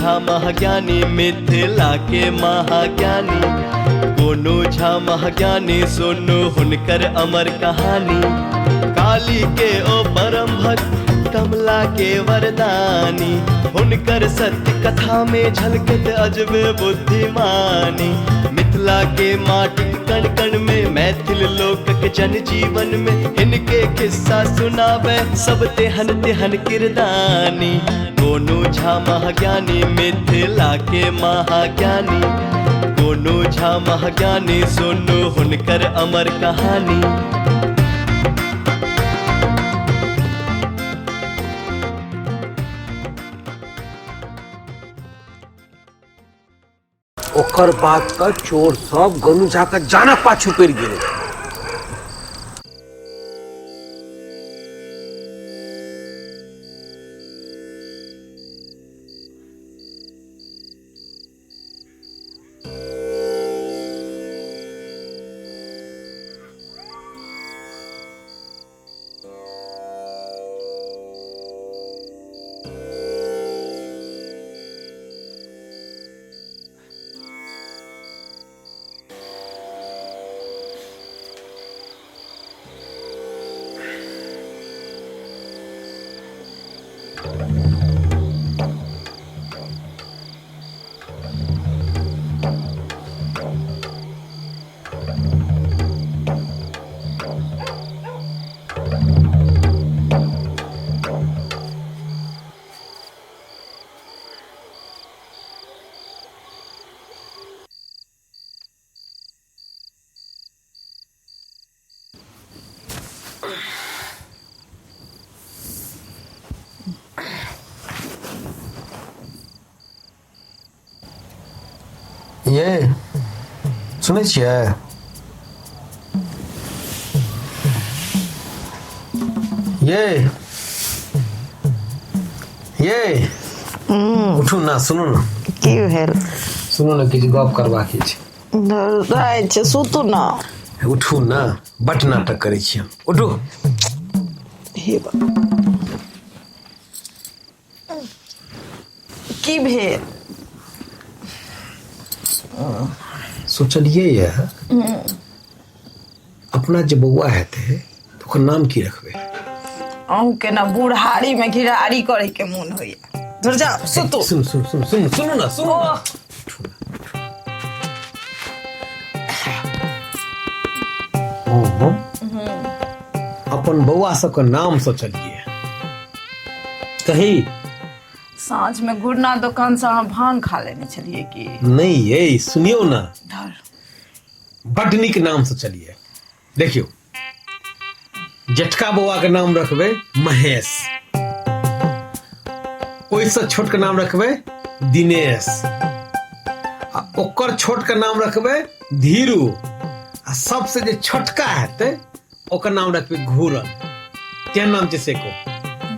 झा महाज्ञानी मिथिला के महाज्ञानी। कोनो झा महाज्ञानी सुनो हुनकर अमर कहानी। काली के ओ परम भक्त कमला के वरदानी। हुनकर सत्य कथा में झलकत अजबे बुद्धिमानी। मिथिला के माटी कण कण में मैथिल लोक के जन जीवन में इनके किस्सा सुनावे सब तेहन तेहन किरदानी। कोनो झा महाज्ञानी मिथिला के महाज्ञानी। कोनो झा महाज्ञानी सुनो हुनकर अमर कहानी। ओकर बाद का चोर सब गनु झा का जाना पाछू पड़ गए। ये सुनै छियै? ये उठू ना, सुनू ना। की भेल? सुनू ना, किछु गप करबाक छै। सुतू ना। उठू ना, बट नाटक करै छी हम। उठू। की भेल? सोचलिए अपना जे बउआ हेतै तो ओकर नाम की रखबै? अहूँ के ना बुढ़ारी में घिरारी करे के मन होइया। धुर जा, सुतू। सुनू ना। अपन बउआ सबके नाम सोचलिए। कही साँझ में घुरना दुकान से अहाँ भांग खा लेने छलिए की? नहीं, ये सुनियो ना। धर। बड नीक नाम सोचलिए। देखियो, जेठका बउआ के नाम रखबै महेश, ओइसे छोट के नाम रखबै दिनेश, आ ओकर छोट के नाम रखबै धीरू, आ सबसे जे छोटका हेतै ओकर नाम रखबै घूरन। केहन नाम छै से को?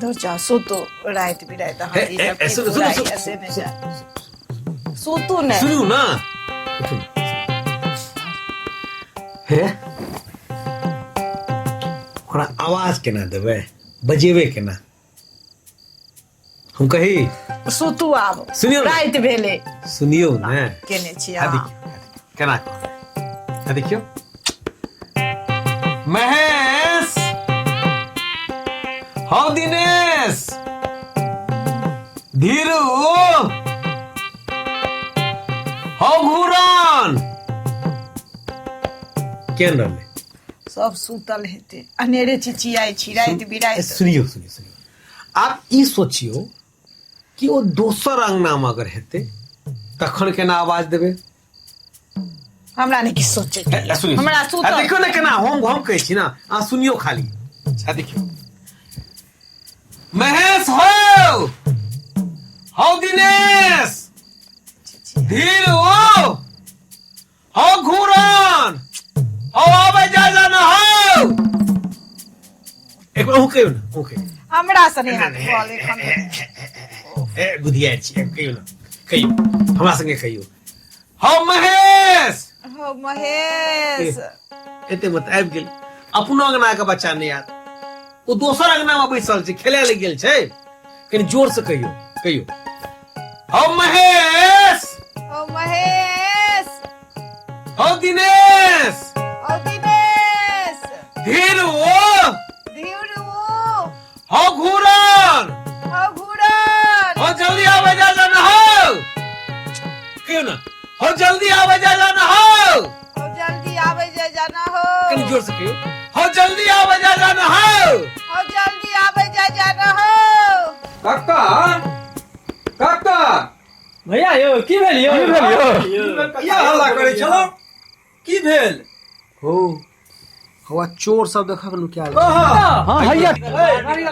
धर जा, सुतू। रात बिरात अहाँ ई सब के बुराई ऐसे ने जा। सुतू ने। सुनू ना। हे, ओकरा आवाज केना देबै, बजेबै केना? हम कही सुतू। आब सुनियो, रात भेले। सुनियो ना। केने छी आ अहाँ? देखियो केना। आ देखियो, महेश, हौ दिनेश, धीरू, हौ घूरन। केन रहले? सब सुतल हेते। अनेरे चिचियाई छी रात बिरात। सुनियो। आप ई सोचियो कि ओ दोसर अंगना में अगर हेते तखन केना आवाज देबे? हमरा ने की सोचे के? हमरा सुतल। देखियो ना केना हम कहै छी ना, आ सुनियो खाली। आ देखियो, महेश हौ दिनेश, धीरू, हौ घूरन, हौ आबे जा ना हौ। एक बार कहियो ना। हमरा सने हाथ बोले खन। ए बुधिया छी, कहियो ना, कहियो हमरा संगे कहियो। हौ महेश, हो महेश। एते मत आबि गेल। अपनो अंगना के बच्चा नहीं याद, वो दोसर अंगना में बैसल छै, खेले ले गेल छै। कनी जोर से कहियो। हो महेश, ओ महेश, हो दिनेश, ओ दिनेश, धीरू, धीरू, हो घूरन, ओ घूरन, हो जल्दी आवे जा जाना हो। क्यों ना? हो जल्दी आवे जा जाना हो। ओ जल्दी आवे जे जाना हो। कहीं जोर से कहियो। हो जल्दी आवे जा जाना हो। ओ जल्दी आवे जे जाना हो। काका काका भैया यौ की भेल यौ किया हल्ला करे छलो? की भेल? हो हवा चोर सब देखा गेलु क्या? हां भैया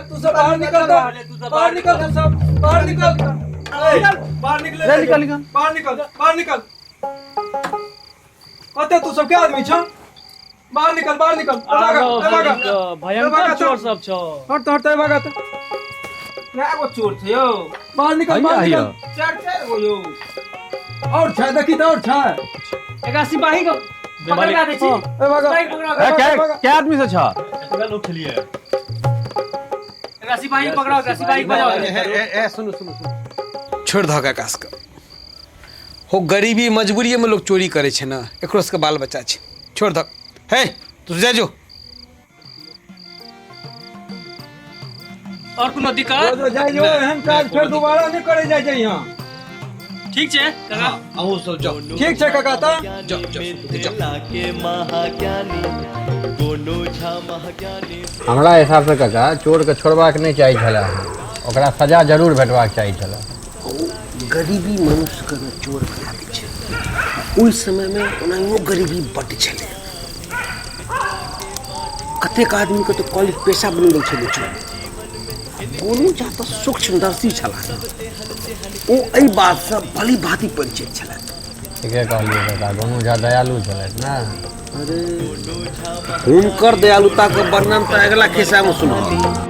तू सब बाहर निकल दो, बाहर निकल, तू सब बाहर निकल, बाहर निकल, बाहर निकल, बाहर निकल। अते तू सब के आदमी छ? बाहर निकल, बाहर निकल, भागा भयंकर चोर सब छ। हट हट भागा तो। क्या चोर थे यो? बाहर निकल, बाहर निकल। चार हो यो। और छा देखी तो और छा। एक सिपाही को पकड़ा दे छी। ए भागा। क्या आदमी से छ? लोग खेलिए एक सिपाही पकड़ाओ, एक सिपाही बजाओ। ए सुनो सुनो सुनो। छोड़ दो का कास का। हो गरीबी मजबूरी में लोग चोरी करे छे ना, एकरो के बाल बच्चा छे। छोड़ दो। हे तू जा जो। और कोनो दिक्कत? जो जाई जो हम काज फिर दोबारा नहीं करे जाय जाय यहां। ठीक छे काका। आओ सब जाओ। ठीक छे काका ता। लाके महाज्ञानी कोनो झा महाज्ञानी हमरा हिसाब से काका चोर के छोड़बाक नहीं चाही छला, ओकरा सजा जरूर भेटबाक चाही छला। गरीबी मनुष्य के न चोर बना दै छै। ओइ समय में ओनाहियो गरीबी बड छलै। कतेक आदमी के तो कॉलेज पेशा बनि गेल छलै चोर। कोनो जा तो सूक्ष्मदर्शी छला, ओ एहि बात से भली भांति परिचित छला। ठीके कहलिए काका, गोनू झा दयालु छलथि ना। अरे हुनकर दयालुता के वर्णन तो अगला खिस्सा में सुनब।